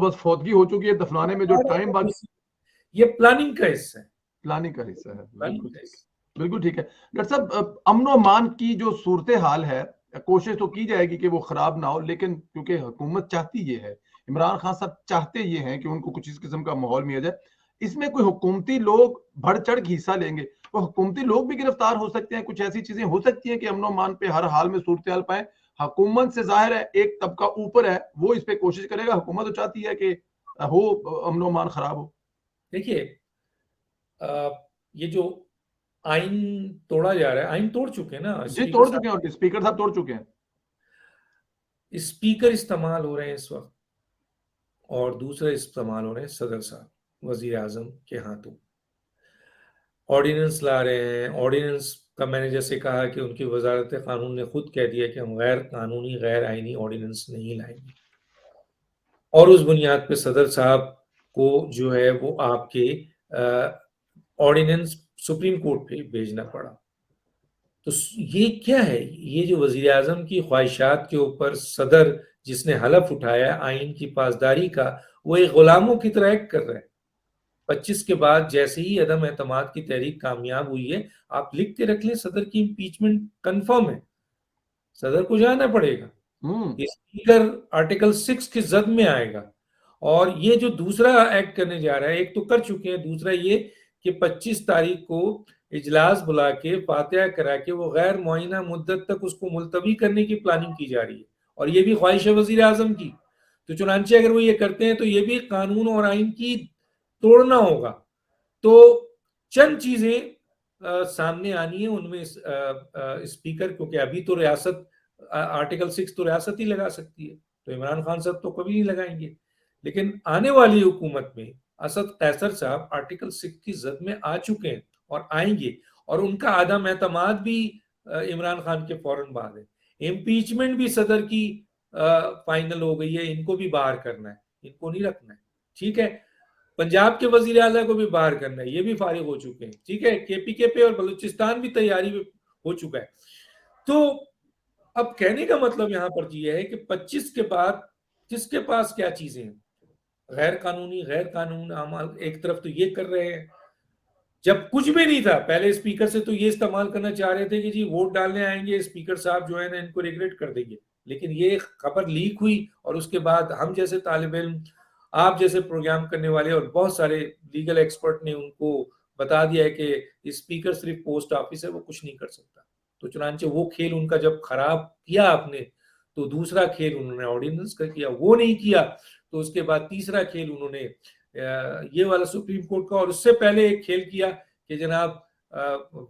بس فوتگی ہو چکی ہے, دفنانے میں جو ٹائم باقی, یہ پلاننگ کا حصہ ہے, پلاننگ کا حصہ ہے. بالکل پلاننگ کا حصہ. بالکل ٹھیک ہے ڈاکٹر صاحب. امن و امان کی جو صورتحال ہے, کوشش تو کی جائے گی کہ وہ خراب نہ ہو, لیکن کیونکہ حکومت چاہتی یہ ہے, عمران خان صاحب چاہتے یہ ہیں کہ ان کو کچھ اس قسم کا ماحول مل جائے. اس میں کوئی حکومتی لوگ بڑھ چڑھ کے حصہ لیں گے, وہ حکومتی لوگ بھی گرفتار ہو سکتے ہیں, کچھ ایسی چیزیں ہو سکتی ہیں کہ امن و امان پہ ہر حال میں صورتحال پائیں. حکومت سے ظاہر ہے ایک طبقہ اوپر ہے, وہ اس پہ کوشش کرے گا, حکومت تو چاہتی ہے کہ ہو امن و امان خراب ہو. دیکھیے یہ جو آئین توڑا جا رہا ہے, آئین توڑ چکے ہیں نا, جی توڑ چکے ہیں, اور اسپیکر صاحب توڑ چکے ہیں. اسپیکر استعمال ہو رہے ہیں اس وقت, اور دوسرے استعمال ہو رہے ہیں صدر صاحب وزیر اعظم کے ہاتھوں. آرڈیننس لا رہے ہیں. آرڈیننس کا میں نے جیسے کہا کہ ان کی وزارت قانون نے خود کہہ دیا کہ ہم غیر قانونی غیر آئینی آرڈیننس نہیں لائیں گے, اور اس بنیاد پہ صدر صاحب کو جو ہے وہ آپ کے آرڈیننس سپریم کورٹ پہ بھیجنا پڑا. تو یہ کیا ہے, یہ جو وزیر اعظم کی خواہشات کے اوپر صدر جس نے حلف اٹھایا آئین کی پاسداری کا, وہ ایک غلاموں کی طرح ایکٹ کر رہے ہیں. 25 کے بعد جیسے ہی عدم اعتماد کی تحریک کامیاب ہوئی ہے, آپ لکھ کے رکھ لیں صدر کی امپیچمنٹ کنفرم ہے, صدر کو جانا پڑے گا. اسپیکر آرٹیکل 6 کی زد میں آئے گا. اور یہ جو دوسرا ایکٹ کرنے جا رہا ہے, ایک تو کر چکے ہیں, دوسرا یہ کہ 25 تاریخ کو اجلاس بلا کے فاتحہ کرا کے وہ غیر معینہ مدت تک اس کو ملتوی کرنے کی پلاننگ کی جا رہی ہے, اور یہ بھی خواہش ہے وزیر اعظم کی. تو چنانچہ اگر وہ یہ کرتے ہیں تو یہ بھی قانون اور آئین کی توڑنا ہوگا. تو چند چیزیں سامنے آنی ہیں, ان میں اسپیکر, کیونکہ ابھی تو ریاست آرٹیکل 6 تو ریاست ہی لگا سکتی ہے, تو عمران خان صاحب تو کبھی نہیں لگائیں گے. لیکن آنے والی حکومت میں اسد قیصر صاحب آرٹیکل 6 کی زد میں آ چکے ہیں اور آئیں گے, اور ان کا عدم اعتماد بھی عمران خان کے فوراً بعد ہے. امپیچمنٹ بھی صدر کی فائنل ہو گئی ہے, ان کو بھی باہر کرنا ہے, ان کو نہیں رکھنا ہے. ٹھیک ہے, پنجاب کے وزیر اعلیٰ کو بھی باہر کرنا ہے, یہ بھی فارغ ہو چکے ہیں. ٹھیک ہے, کے پی کے پہ اور بلوچستان بھی تیاری میں ہو چکا ہے. تو اب کہنے کا مطلب یہاں پر یہ ہے کہ 25 کے بعد جس کے پاس کیا چیزیں ہیں, غیر قانونی غیر قانون اعمال ایک طرف تو یہ کر رہے ہیں. جب کچھ بھی نہیں تھا پہلے اسپیکر سے تو یہ استعمال کرنا چاہ رہے تھے کہ جی ووٹ ڈالنے آئیں گے, اسپیکر صاحب جو ہے نا ان کو ریگریٹ کر دیں گے. لیکن یہ خبر لیک ہوئی, اور اس کے بعد ہم جیسے طالب علم, آپ جیسے پروگرام کرنے والے اور بہت سارے لیگل ایکسپرٹ نے ان کو بتا دیا ہے کہ اسپیکر صرف پوسٹ آفس ہے, وہ کچھ نہیں کر سکتا. تو چنانچہ وہ کھیل ان کا جب خراب کیا آپ نے, تو دوسرا کھیل انہوں نے آرڈیننس کا کیا, وہ نہیں کیا. تو اس کے بعد تیسرا کھیل انہوں نے یہ والا سپریم کورٹ کا, اور اس سے پہلے ایک کھیل کیا کہ جناب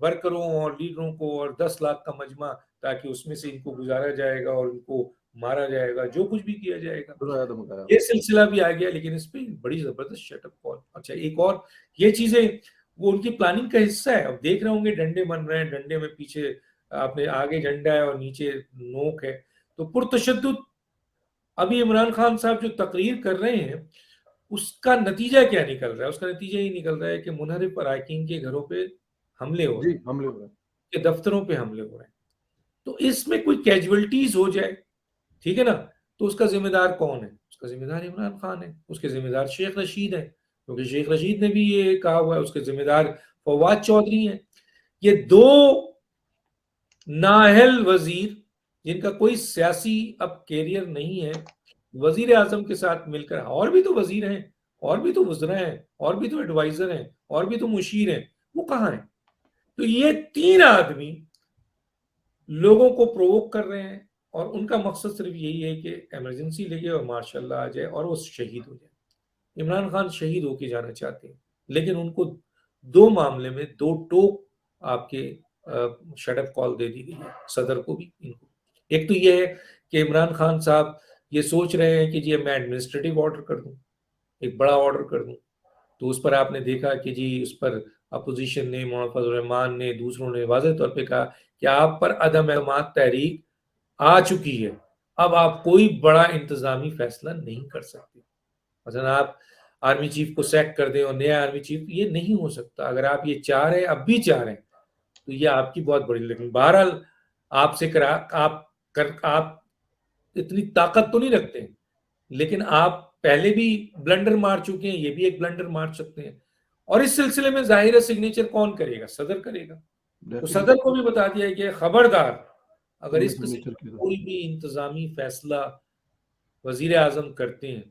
ورکروں اور لیڈروں کو اور 10 لاکھ کا مجمع, تاکہ اس میں سے ان کو گزارا جائے گا اور ان کو مارا جائے گا, جو کچھ بھی کیا جائے گا. یہ سلسلہ بھی آ گیا, لیکن اس پہ بڑی زبردست شٹ اپ کال. اچھا, ایک اور یہ چیزیں وہ ان کی پلاننگ کا حصہ ہے. اب دیکھ رہے ہوں گے ڈنڈے بن رہے ہیں, ڈنڈے میں پیچھے آپ نے آگے جھنڈا ہے اور نیچے نوک ہے. تو پرتشدد ابھی عمران خان صاحب جو تقریر کر رہے ہیں, اس کا نتیجہ کیا نکل رہا ہے؟ اس کا نتیجہ یہ نکل رہا ہے کہ منحرف اراکین کے گھروں پہ حملے ہو رہے ہیں, کہ دفتروں پہ حملے ہو رہے ہیں. تو اس میں کوئی کیجولٹیز ہو جائے, ٹھیک ہے نا, تو اس کا ذمہ دار کون ہے؟ اس کا ذمہ دار عمران خان ہے. اس کے ذمہ دار شیخ رشید ہے, کیونکہ شیخ رشید نے بھی یہ کہا ہوا ہے. اس کے ذمہ دار فواد چودھری ہیں. یہ دو نااہل وزیر جن کا کوئی سیاسی اب کیریئر نہیں ہے, وزیر اعظم کے ساتھ مل کر, اور بھی تو وزیر ہیں, اور بھی تو وزراء ہیں, اور بھی تو ایڈوائزر ہیں, اور بھی تو مشیر ہیں, وہ کہاں ہیں؟ تو یہ 3 آدمی لوگوں کو پرووک کر رہے ہیں, اور ان کا مقصد صرف یہی ہے کہ ایمرجنسی لگے اور ماشاء اللہ آ جائے اور وہ شہید ہو جائے. عمران خان شہید ہو کے جانا چاہتے ہیں, لیکن ان کو 2 معاملے میں 2 ٹوک آپ کے شٹ اپ کال دے دی گئی ہے, صدر کو بھی ان کو. ایک تو یہ ہے کہ عمران خان صاحب یہ سوچ رہے ہیں کہ جی میں ایڈمنسٹریٹو آرڈر کر دوں, ایک بڑا آرڈر کر دوں. تو اس پر آپ نے دیکھا کہ جی اس پر اپوزیشن نے, مولانا فضل الرحمان نے, دوسروں نے واضح طور پہ کہا کہ آپ پر عدم اعتماد تحریک آ چکی ہے, اب آپ کوئی بڑا انتظامی فیصلہ نہیں کر سکتے. مثلا آپ آرمی چیف کو سیک کر دیں اور نیا آرمی چیف, یہ نہیں ہو سکتا. اگر آپ یہ چاہ رہے ہیں, اب بھی چاہ رہے ہیں, تو یہ آپ کی بہت بڑی, لیکن بہرحال آپ سے آپ اتنی طاقت تو نہیں رکھتے, لیکن آپ پہلے بھی بلنڈر مار چکے ہیں, یہ بھی ایک بلنڈر مار سکتے ہیں. اور اس سلسلے میں ظاہر ہے سگنیچر کون کرے گا؟ صدر کرے گا. تو صدر کو بھی بتا دیا کہ خبردار اگر اس قسم کا کوئی بھی انتظامی فیصلہ وزیر اعظم کرتے ہیں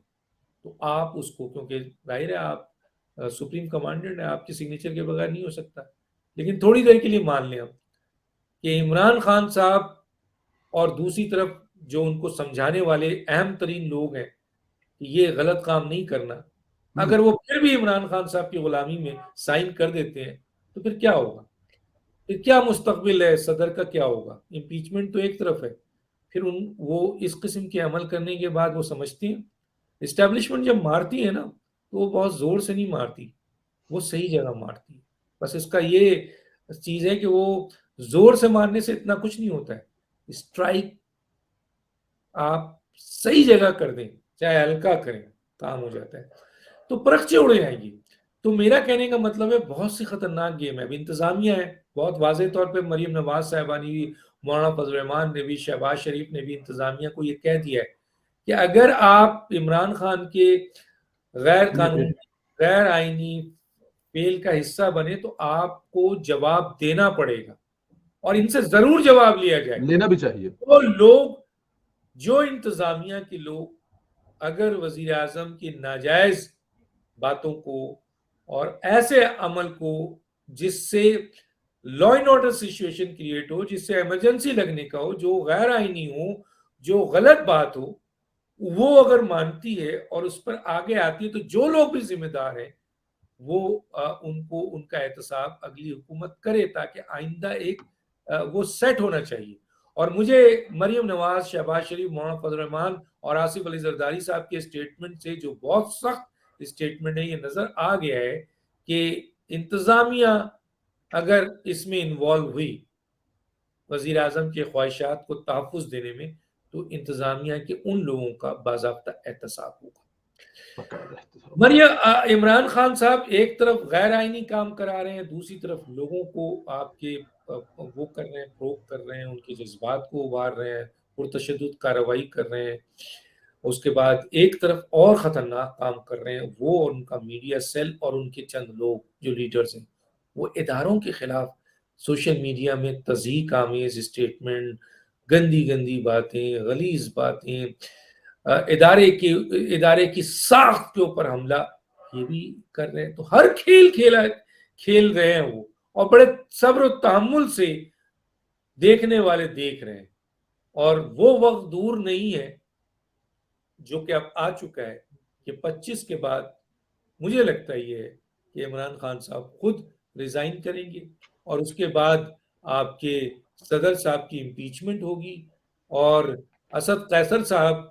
تو آپ اس کو, کیونکہ ظاہر ہے آپ سپریم کمانڈنٹ ہیں, آپ کی سگنیچر کے بغیر نہیں ہو سکتا. لیکن تھوڑی دیر کے لیے مان لیں کہ عمران خان صاحب اور دوسری طرف جو ان کو سمجھانے والے اہم ترین لوگ ہیں کہ یہ غلط کام نہیں کرنا, اگر وہ پھر بھی عمران خان صاحب کی غلامی میں سائن کر دیتے ہیں تو پھر کیا ہوگا؟ پھر کیا مستقبل ہے صدر کا؟ کیا ہوگا؟ امپیچمنٹ تو ایک طرف ہے, پھر وہ اس قسم کے عمل کرنے کے بعد وہ سمجھتے ہیں اسٹیبلشمنٹ جب مارتی ہے نا تو وہ بہت زور سے نہیں مارتی, وہ صحیح جگہ مارتی ہے. بس اس کا یہ چیز ہے کہ وہ زور سے مارنے سے اتنا کچھ نہیں ہوتا ہے, اسٹرائک آپ صحیح جگہ کر دیں چاہے ہلکا کریں کام ہو جاتا ہے, تو پرخچے اڑے آئیں گی. تو میرا کہنے کا مطلب ہے بہت سی خطرناک گیم ہے. اب انتظامیہ ہے بہت واضح طور پہ, مریم نواز صاحبہ نے بھی, مولانا فضل الرحمان نے بھی, شہباز شریف نے بھی انتظامیہ کو یہ کہہ دیا ہے کہ اگر آپ عمران خان کے غیر قانونی غیر آئینی فیل کا حصہ بنے تو آپ کو جواب دینا پڑے گا, اور ان سے ضرور جواب لیا جائے, لینا بھی چاہیے. وہ لوگ جو انتظامیہ کے لوگ اگر وزیر اعظم کی ناجائز باتوں کو اور ایسے عمل کو جس سے law and order situation create ہو, جس سے ایمرجنسی لگنے کا ہو, جو غیر آئینی ہو, جو غلط بات ہو, وہ اگر مانتی ہے اور اس پر آگے آتی ہے تو جو لوگ بھی ذمہ دار ہیں وہ ان کو ان کا احتساب اگلی حکومت کرے, تاکہ آئندہ ایک وہ سیٹ ہونا چاہیے. اور مجھے مریم نواز, شہباز شریف, مولانا فضل الرحمان اور آصف علی زرداری صاحب کے اسٹیٹمنٹ سے جو بہت سخت اسٹیٹمنٹ ہے یہ نظر آ گیا ہے کہ انتظامیہ اگر اس میں انوالو ہوئی وزیر اعظم کے خواہشات کو تحفظ دینے میں تو انتظامیہ کے ان لوگوں کا باضابطہ احتساب ہوگا. عمران خان صاحب ایک طرف غیر آئینی کام کرا رہے ہیں, دوسری طرف لوگوں کو آپ کے وہ کر رہے ہیں, پروک کر رہے ہیں, ان کے جذبات کو ابھار رہے ہیں, پرتشدد کارروائی کر رہے ہیں. اس کے بعد ایک طرف اور خطرناک کام کر رہے ہیں وہ اور ان کا میڈیا سیل اور ان کے چند لوگ جو لیڈرز ہیں, وہ اداروں کے خلاف سوشل میڈیا میں تضحیک آمیز اسٹیٹمنٹ, گندی گندی باتیں, غلیظ باتیں, ادارے کی ساخت کے اوپر حملہ یہ بھی کر رہے ہیں. تو ہر کھیل رہے ہیں وہ, اور بڑے صبر و تحمل سے دیکھنے والے دیکھ رہے ہیں. اور وہ وقت دور نہیں ہے جو کہ اب آ چکا ہے کہ 25 کے بعد مجھے لگتا یہ ہے کہ عمران خان صاحب خود ریزائن کریں گے, اور اس کے بعد آپ کے صدر صاحب کی امپیچمنٹ ہوگی, اور اسد قیصر صاحب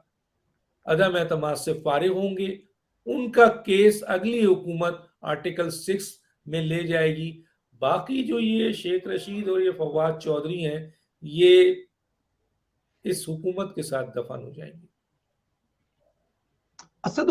عدم اعتماد سے فارغ ہوں گے. ان کا کیس اگلی حکومت آرٹیکل 6 میں لے جائے گی. باقی جو یہ شیخ رشید اور یہ فواد چودھری ہیں یہ اس حکومت کے ساتھ دفن ہو جائیں گے. اسد